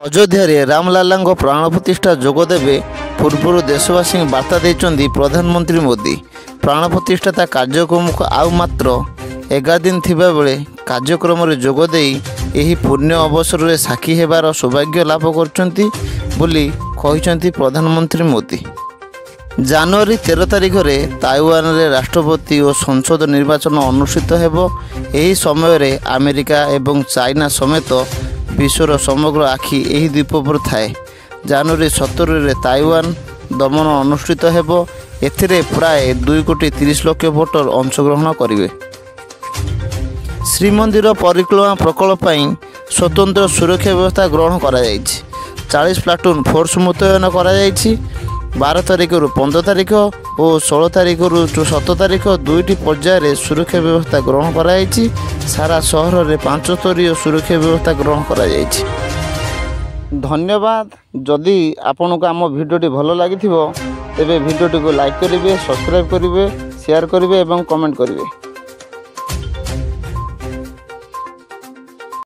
अयोध्या रामलाला प्राण प्रतिष्ठा जोगदेवे पूर्व देशवासी बार्ता देते प्रधानमंत्री मोदी। प्राण प्रतिष्ठा कार्यक्रम को आउ मात्र 11 दिन थिबा बेले कार्यक्रम में जोगदे यही पुण्य अवसर में साक्षी होबार सौभाग्य लाभ कर प्रधानमंत्री मोदी। जनवरी 13 तारिख में ताइवान रे राष्ट्रपति और संसद निर्वाचन अनुष्ठित हेबो। एही समय रे अमेरिका एवं चाइना समेत विश्वर समग्र आखि एही द्वीप पर थाए। जनवरी 17 रे ताइवान दमन अनुष्ठित हेबो। एथिरे प्राय 2,30,00,000 भोटर अंशग्रहण करिवे। श्रीमंदिर परिक्रमा प्रकल्प स्वतंत्र सुरक्षा व्यवस्था ग्रहण करा जायछि। 40 प्लाटून फोर्स मुतयन करा जायछि। 12 तारिख रु 15 तारिख और 16 तारिख रु 17 तारिख दुईटी पर्यायर सुरक्षा व्यवस्था ग्रहण कराई। सारा सहर में 5 स्तरीय सुरक्षा व्यवस्था ग्रहण कराई। धन्यवाद। जदि आपन को आम भिडियोटी भल लगी तेबे भिडियोटी को लाइक करेंगे, सब्सक्राइब करेंगे, शेयर करेंगे और कमेंट करेंगे।